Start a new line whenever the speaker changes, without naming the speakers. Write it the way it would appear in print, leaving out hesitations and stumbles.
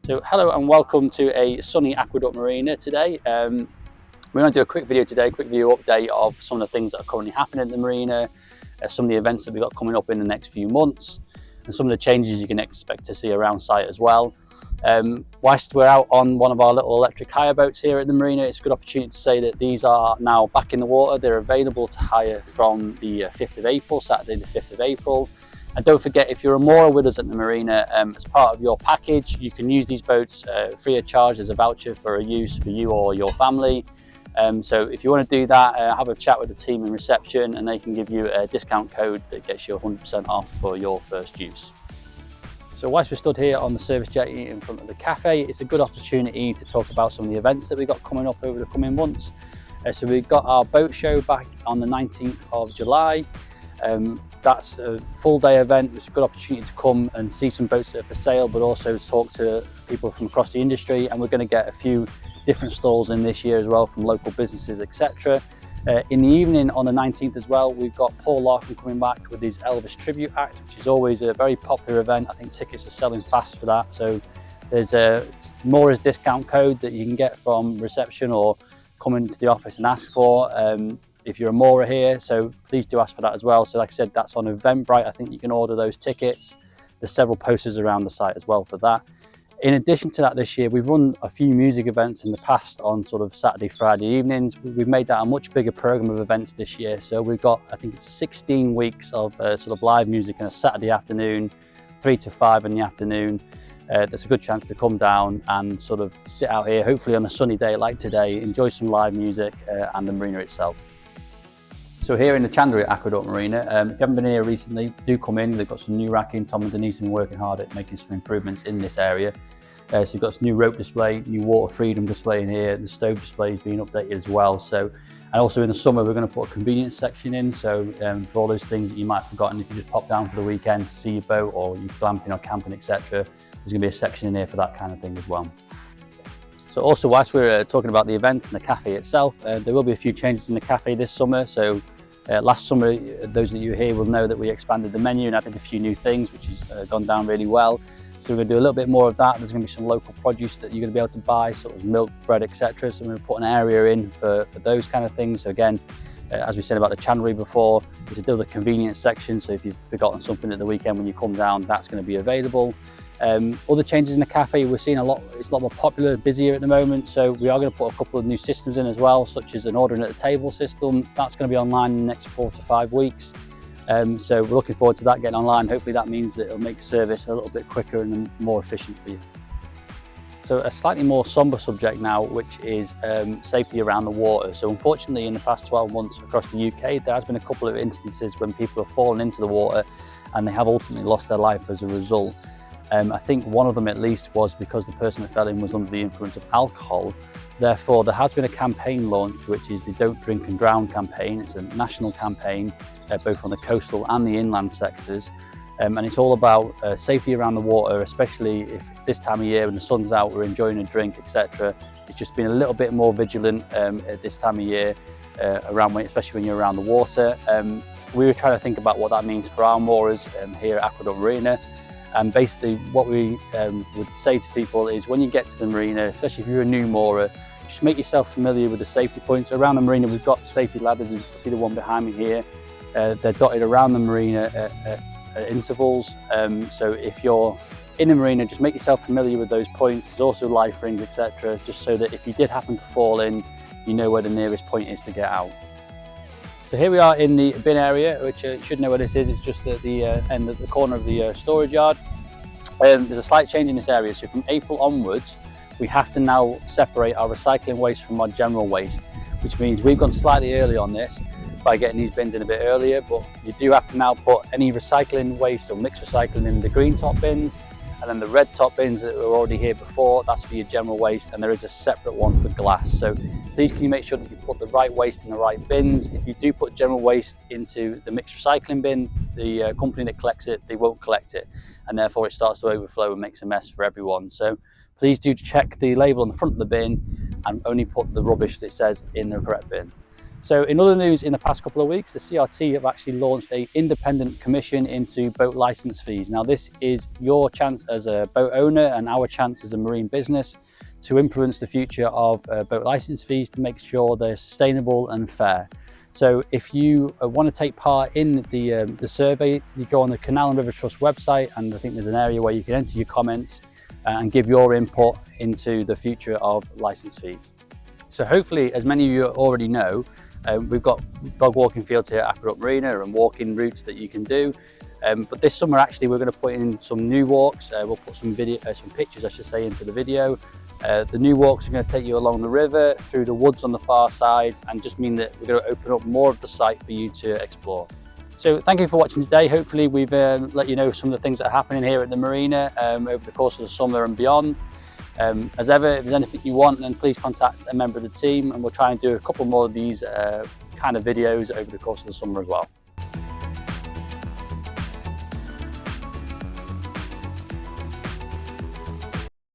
So hello and welcome to a sunny Aqueduct Marina today. We're going to do a quick video today, quick video update of some of the things that are currently happening at the marina, some of the events that we've got coming up in the next few months, and some of the changes you can expect to see around site as well. Whilst we're out on one of our little electric hire boats here at the marina, it's a good opportunity to say that these are now back in the water. They're available to hire from the 5th of April, Saturday the 5th of April. And don't forget, if you're a moorer with us at the marina, as part of your package, you can use these boats free of charge as a voucher for a use for you or your family. So if you want to do that, have a chat with the team in reception and they can give you a discount code that gets you 100% off for your first use. So whilst we're stood here on the service jetty in front of the cafe, it's a good opportunity to talk about some of the events that we've got coming up over the coming months. So we've got our boat show back on the 19th of July. That's a full day event. It's a good opportunity to come and see some boats that are for sale, but also talk to people from across the industry. And we're going to get a few different stalls in this year as well from local businesses, etc. In the evening on the 19th as well, we've got Paul Larkin coming back with his Elvis tribute act, which is always a very popular event. I think tickets are selling fast for that. So there's a Moorers discount code that you can get from reception or come into the office and ask for. If you're a moorer here, so please do ask for that as well. So like I said, that's on Eventbrite. I think you can order those tickets. There's several posters around the site as well for that. In addition to that, this year we've run a few music events in the past on sort of Saturday, Friday evenings. We've made that a much bigger program of events this year. So we've got, I think it's 16 weeks of sort of live music on a Saturday afternoon, 3 to 5 in the afternoon. That's a good chance to come down and sort of sit out here, hopefully on a sunny day like today, enjoy some live music and the marina itself. So here in the Chandlery Aqueduct Marina, if you haven't been here recently, do come in. They've got some new racking. Tom and Denise have been working hard at making some improvements in this area. So you've got some new rope display, new water freedom display in here. The stove display is being updated as well. So, and also in the summer, we're going to put a convenience section in. So for all those things that you might have forgotten, if you just pop down for the weekend to see your boat or you're glamping or camping, etc., there's going to be a section in here for that kind of thing as well. So also, whilst we're talking about the event and the cafe itself, there will be a few changes in the cafe this summer. So last summer, those of you here will know that we expanded the menu and added a few new things, which has gone down really well. So we're going to do a little bit more of that. There's going to be some local produce that you're going to be able to buy, sort of milk, bread, etc. So we're going to put an area in for those kind of things. So again, as we said about the Chandlery before, it's still the convenience section. So if you've forgotten something at the weekend when you come down, that's going to be available. Other changes in the cafe, we're seeing it's a lot more popular, busier at the moment. So we are going to put a couple of new systems in as well, such as an ordering at the table system. That's going to be online in the next 4 to 5 weeks. So we're looking forward to that getting online. Hopefully that means that it'll make service a little bit quicker and more efficient for you. So a slightly more somber subject now, which is safety around the water. So unfortunately, in the past 12 months across the UK, there has been a couple of instances when people have fallen into the water and they have ultimately lost their life as a result. I think one of them at least was because the person that fell in was under the influence of alcohol. Therefore, there has been a campaign launched, which is the Don't Drink and Drown campaign. It's a national campaign, both on the coastal and the inland sectors. And it's all about safety around the water, especially if this time of year when the sun's out, we're enjoying a drink, etc. It's just been a little bit more vigilant at this time of year, especially when you're around the water. We were trying to think about what that means for our moorers here at Aqueduct Marina. And basically what we would say to people is when you get to the marina, especially if you're a new moorer, just make yourself familiar with the safety points. Around the marina, we've got safety ladders. You can see the one behind me here. They're dotted around the marina at intervals. So if you're in the marina, just make yourself familiar with those points. There's also life rings, etc., just so that if you did happen to fall in, you know where the nearest point is to get out. So here we are in the bin area, which you should know where this is. It's just at the end of the corner of the storage yard. There's a slight change in this area. So from April onwards, we have to now separate our recycling waste from our general waste, which means we've gone slightly early on this by getting these bins in a bit earlier, but you do have to now put any recycling waste or mixed recycling in the green top bins, and then the red top bins that were already here before, that's for your general waste, and there is a separate one for glass. So please can you make sure that you put the right waste in the right bins. If you do put general waste into the mixed recycling bin, the company that collects it, they won't collect it, and therefore it starts to overflow and makes a mess for everyone. So please do check the label on the front of the bin and only put the rubbish that it says in the correct bin. So in other news, in the past couple of weeks, the CRT have actually launched an independent commission into boat license fees. Now this is your chance as a boat owner and our chance as a marine business to influence the future of boat license fees to make sure they're sustainable and fair. So if you want to take part in the survey, you go on the Canal and River Trust website, and I think there's an area where you can enter your comments and give your input into the future of license fees. So hopefully, as many of you already know, we've got dog walking fields here at Aqueduct Marina and walking routes that you can do. But this summer, actually, we're going to put in some new walks. We'll put some pictures, I should say, into the video. The new walks are going to take you along the river, through the woods on the far side, and just mean that we're going to open up more of the site for you to explore. So thank you for watching today. Hopefully we've let you know some of the things that are happening here at the marina over the course of the summer and beyond. As ever, if there's anything you want, then please contact a member of the team, and we'll try and do a couple more of these kind of videos over the course of the summer as well.